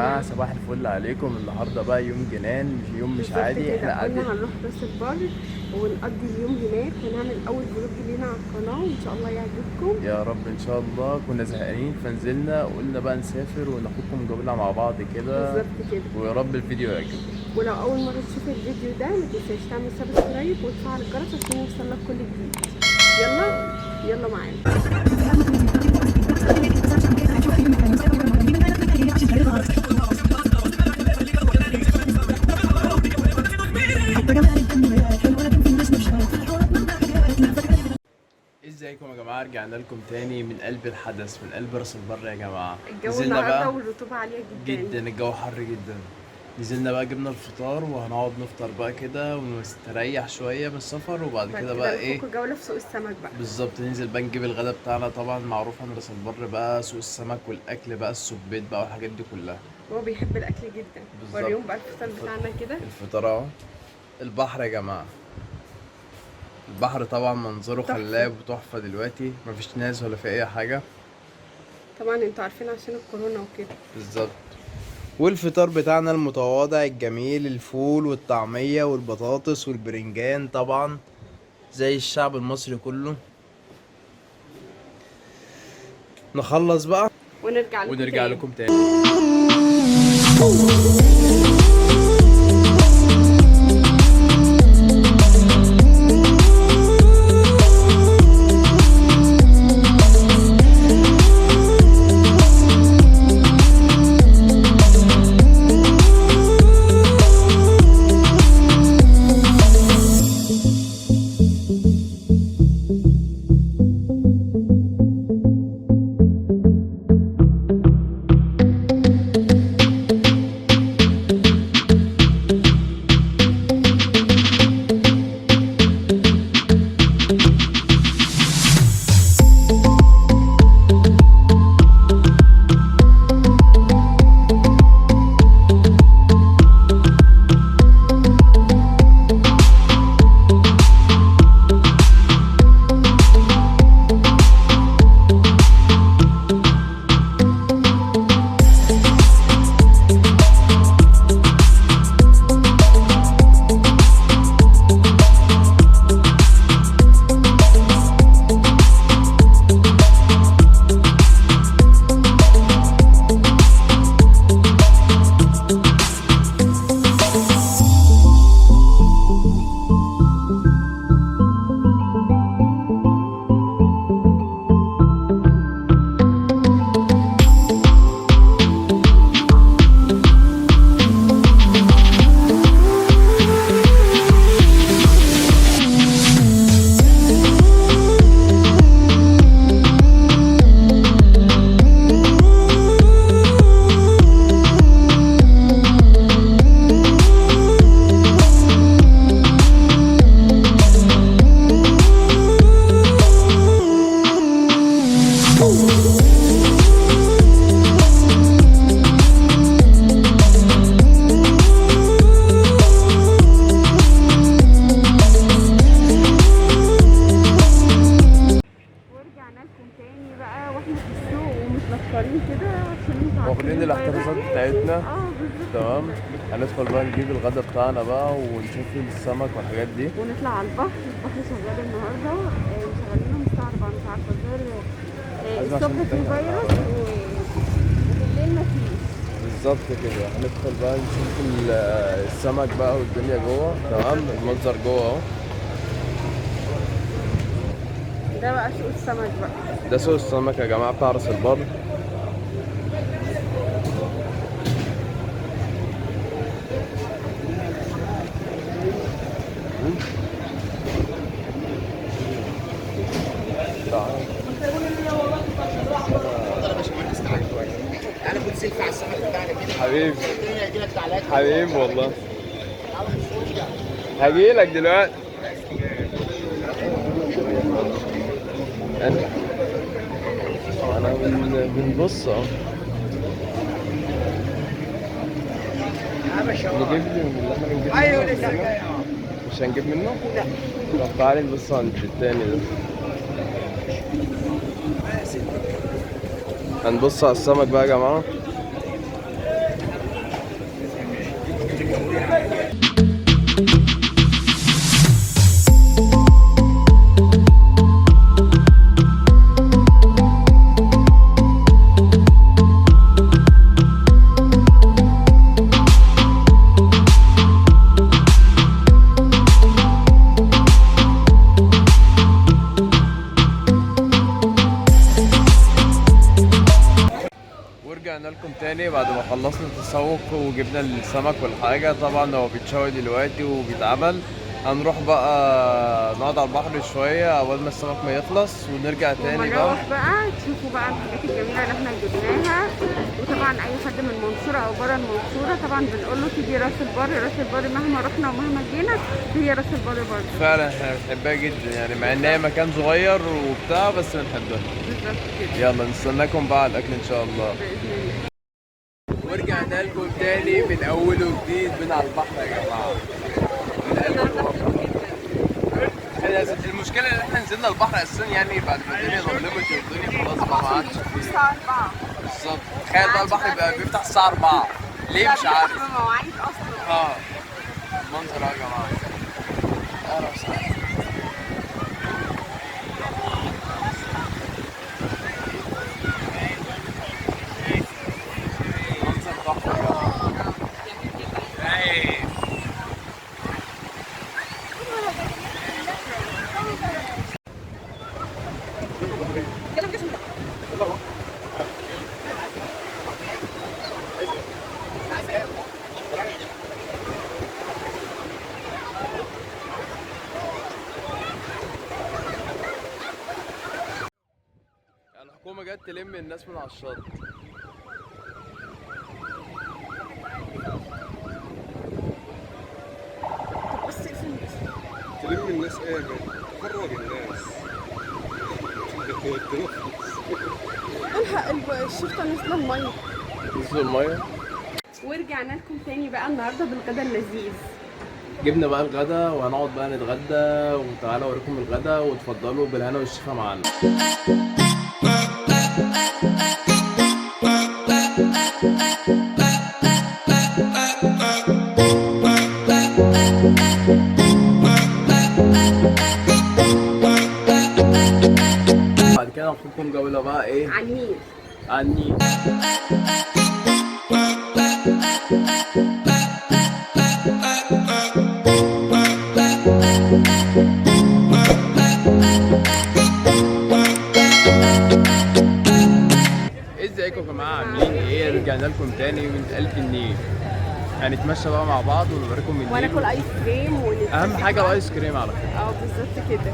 جماعة صباح الفل عليكم. النهاردة بقى يوم جنان، يوم مش بالظبط عادي. كده، احنا قلنا قاعدين. هنروح راس البر ونقضي اليوم هناك ونعمل اول فلوج لينا على القناه، وان شاء الله يعجبكم. يا رب ان شاء الله. كنا زهقانين فنزلنا قلنا بقى نسافر وناخدكم جولة مع بعض كده، بالظبط كده. ويا رب الفيديو يعجبكم. ولو اول مره تشوف الفيديو ده ما تنساش تعمل سبسكرايب وتفعل الجرس عشان يوصلك كل جديد. يلا يلا معانا. ازيكم يا جماعة؟ رجعنا لكم تاني من قلب الحدث، من قلب راس البر يا جماعة. الجو نزلنا النهارده بقى والرطوبه عاليه جدا جدا، الجو حر جدا. نزلنا بقى جبنا الفطار وهنقعد نفطر بقى كده ونستريح شوية من السفر، وبعد بعد كده كده بقى ايه نفك جوله في سوق السمك بقى. بالظبط ننزل بقى نجيب الغدا بتاعنا. طبعا معروف عن راس البر بقى سوق السمك والاكل بقى، السبيت بقى والحاجات دي كلها. هو بيحب الاكل جدا. بالظبط. وريهم بقى الفطار بتاعنا كده. الفطار اهو. البحر يا جماعه، البحر طبعا منظره تحفه. خلاب وتحفه. دلوقتي مفيش ناس ولا في اي حاجه. طبعا انتوا عارفين عشان الكورونا وكده. بالظبط. والفطار بتاعنا المتواضع الجميل، الفول والطعميه والبطاطس والبرنجان طبعا زي الشعب المصري كله. نخلص بقى ونرجع لكم لكم تاني. تاني. كده عشان انتوا عارفين واخدين الاحترازات الفيروس. بتاعتنا. بالظبط تمام. كده. هندخل بقى نجيب الغدا بتاعنا بقى ونشوف السمك والحاجات دي. ونطلع على البحر. البحر شغال النهارده، مشغلينه من الساعه 4 مش عارفه غير عايزين الصبح عشان في نتفق. فيروس وبالليل مفيش. بالظبط كده. هندخل بقى نشوف السمك بقى والدنيا جوه. تمام. المنظر جوه اهو. ده بقى سوق السمك بقى. ده سوق السمك يا جماعه بتاع راس البر. انا كنت سلفة على السمك بتاعنا كده. حبيبي هيجي لك تعليقات. حبيبي والله. هجيلك دلوقتي. انا بنبص اهو. نجيب لي من اللي احنا بنجيب ايوه منه. لسه جاي. مش هنجيب منه؟ لا. طب تعالي نبص عند التاني ده. هنبص على السمك بقى يا جماعة. تاني بعد ما خلصنا التسوق وجبنا السمك والحاجة. طبعا هو بيتشوي دلوقتي وبيتعمل. هنروح بقى نقعد على البحر شوية أول ما السمك ما يخلص ونرجع تاني بقى. ونروح بقى تشوفوا بقى الحاجات الجميلة اللي احنا جبناها. وطبعا أي حد من المنصورة أو برا المنصورة طبعا بنقول له تيجي راس البر. راس البر مهما رحنا ومهما جينا هي راس البر برضه. فعلا احنا بنحبها جدا يعني، مع ان هي مكان صغير وبتاع بس بنحبها. بالظبط كده. يلا نستناكم بقى على الأكل إن شاء الله. بإذن الله. ورجعنا لكم تاني من أول وجديد من على البحر يا جماعة. من قلب الواقع. المشكلة إن احنا نزلنا البحر أساسا يعني بعد ما الدنيا ظلمت والدنيا خلاص بقى ما عادش فيه. الساعة 4. بالظبط. تخيل بقى البحر بقى بيفتح الساعة 4 ليه مش عارف. مواعيد أصلا. المنظر يا جماعة. أهلا وسهلا. منظر تحفة يا جماعة. الحكومة جت تلم الناس من على الشط. تلم الناس ايه يا جدع؟ تفرج الناس. الحق الشرطة نازلة المية. نزلوا المية. ورجعنا لكم تاني بقى النهارده بالغدا اللذيذ. جبنا بقى الغدا وهنقعد بقى نتغدى، وتعالى اوريكم الغدا وتفضلوا بالهنا والشفا معانا. بعد كده هناخدكم جولة بقى ايه؟ على النيل. على النيل. ازيكم يا جماعه عاملين ايه؟ رجعنا لكم تاني من قلب النيل. هنتمشى بقى مع بعض ونوريكم النيل. وناكل ايس كريم اهم حاجه الايس كريم على فكره. بالظبط كده.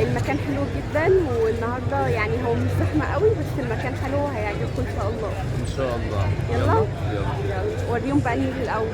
المكان حلو جدا والنهارده يعني هو مش زحمه قوي بس المكان حلو هيعجبكم ان شاء الله. ان شاء الله. يلا يلا وريهم بقى النيل الاول.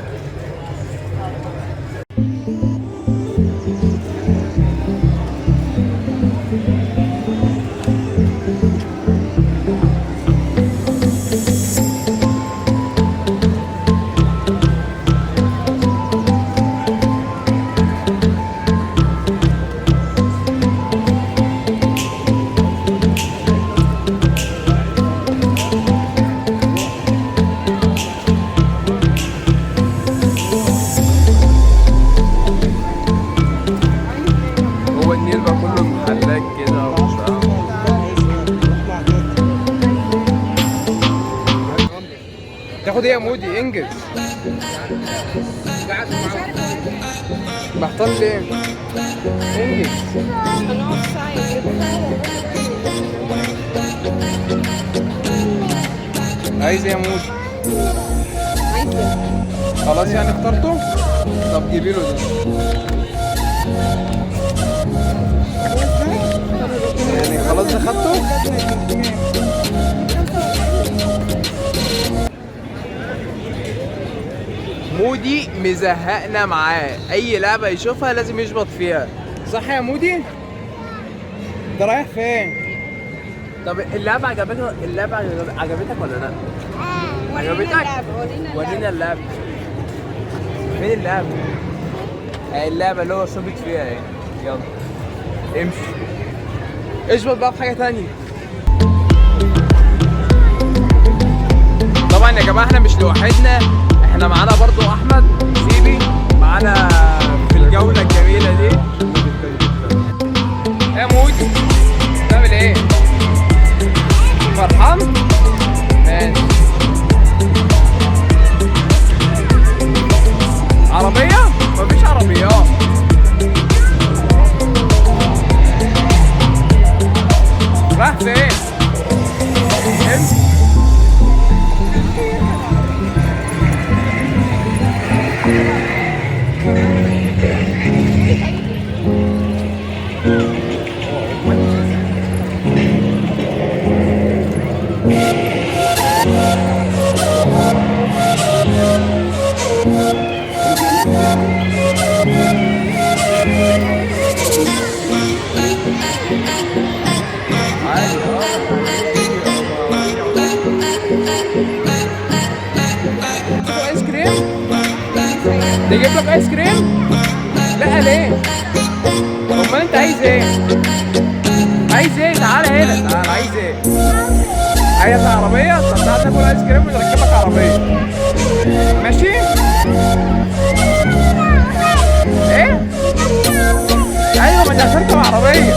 تاخد ايه يا مودي؟ انجز. محتار ليه؟ انجز. عايز ايه يا مودي؟ خلاص يعني اخترته؟ طب جيبي له ده. يعني خلاص ده خدته؟ مودي مزهقنا معاه، اي لعبه يشوفها لازم يشبط فيها. صح يا مودي؟ انت رايح فين؟ طب اللعبه عجبتك؟ اللعبه عجبتك ولا لا؟ عجبتك؟ ورينا اللعبه. فين اللعبه؟ اللعبه اللي هو شبط فيها اهي. يلا امشي اشبط بقى في حاجه تانية. طبعا يا جماعه احنا مش لوحدنا، احنا معانا برضو احمد سيبي معانا في الجوله الجميله دي. يا مودي بتعمل ايه؟ فرحان؟ ماشي. عربيه؟ مفيش عربيات. راح فين؟ امشي. نجيب لك ايس كريم؟ لا ليه؟ امال انت عايز ايه؟ عايز ايه؟ تعالى هنا، تعالى عايز ايه؟ عايز عربية؟ طب تعالى ناكل ايس كريم ونركبك عربية. ماشي؟ ايه؟ ايوه ما انت هتركب عربية.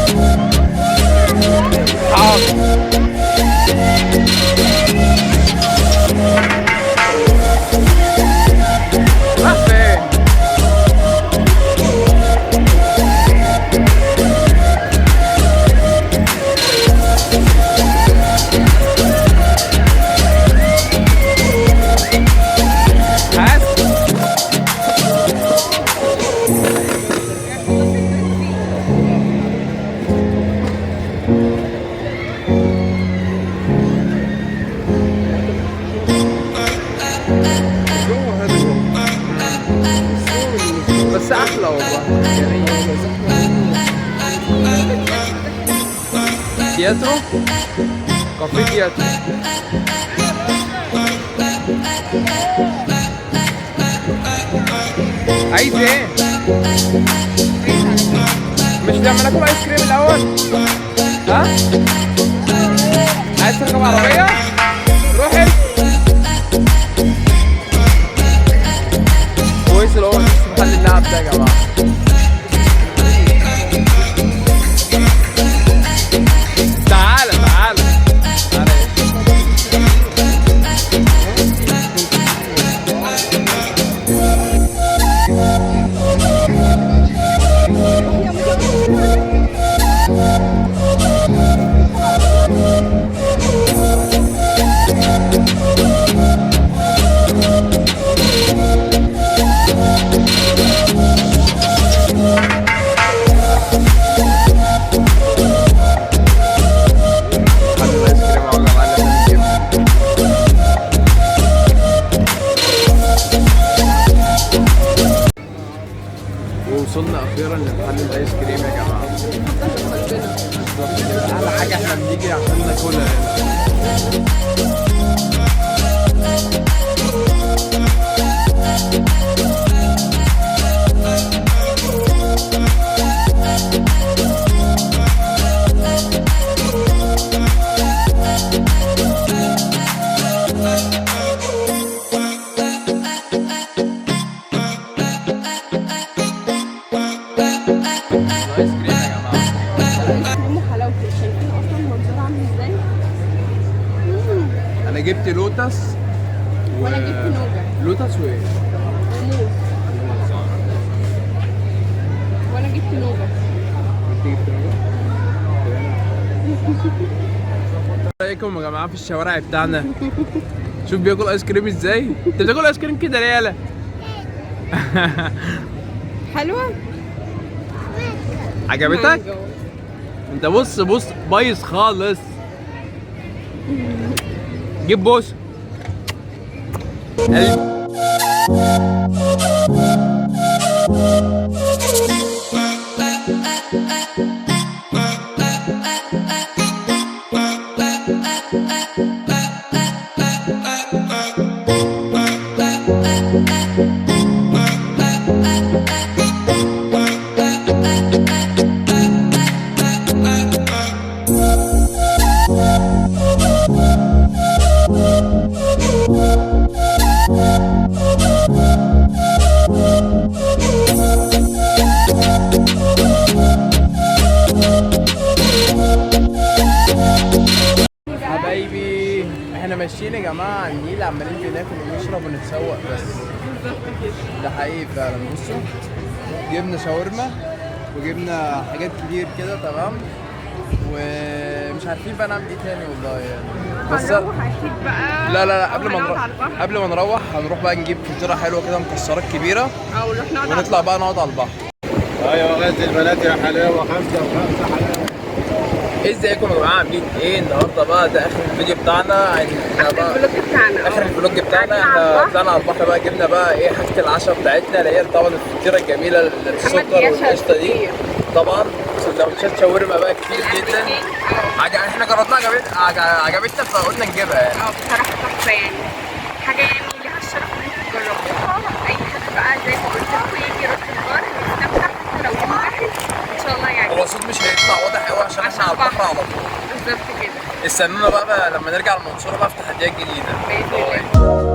حاضر. راح فين؟ بس احلى والله. تياترو؟ كافيه تياترو. عايز ايه؟ مش لما ناكل ايس كريم الاول؟ ها؟ عايز تركب عربية؟ روح انت. كويس اللي هو مش محل اللعب ده يا جماعة. تعالى تعالى تعالى. وصلنا اخيرا لمحل الايس كريم يا جماعه. احلى حاجه احنا بنيجي عشان ناكلها الايس كريم يا جماعه. وحلاوته، شايفين اصلا منظره عامل ازاي؟ انا جبت لوتس وانا جبت نوجا لوتس وايه؟ وموز. وانا جبت نوجا. رايكم يا جماعه في الشوارع بتاعنا؟ شوف بياكل ايس كريم ازاي؟ انت بتاكل ايس كريم كده ليه يالا؟ حلوه؟ عجبتك؟ انت بص بص بايظ خالص. جيب بوس. حبايبي احنا ماشيين يا جماعه على النيل عمالين بناكل ونشرب ونتسوق بس. ده حقيقي فعلا. بصوا جبنا شاورما وجبنا حاجات كتير كده تمام، ومش عارفين بقى نعمل ايه تاني والله يعني. بس هنروح اكيد بقى. لا قبل ما نروح هنروح بقى نجيب فطيره حلوه كده مكسرات كبيره او نروح نقعد ونطلع بقى نقعد على البحر. ايوه غزل البنات يا حلاوه، 5 و5 حلاوه. ازيكم يا جماعه عاملين ايه؟ النهارده بقى ده اخر الفيديو بتاعنا. اخر الفلوج بتاعنا احنا طلعنا على البحر بقى، جبنا بقى ايه حاجه العشاء بتاعتنا اللي هي طبعا الفطيره الجميله السكر والقشطه دي، طبعا سندوتشات شاورما بقى كتير جدا. احنا جربناها عجبتنا فقلنا نجيبها يعني. بصراحه تحفه يعني، حاجه يعني ليها الشرف ان انتوا تجربوها. اي حد بقى زي ما قلت لكم يجي راس البر ويستمتع حتى لو يوم واحد ان شاء الله يعني. هو الصوت مش هيطلع واضح قوي عشان احنا على البحر على طول. بالظبط كده. استنونا بقى لما نرجع المنصورة بقى في تحديات جديدة. بإذن الله.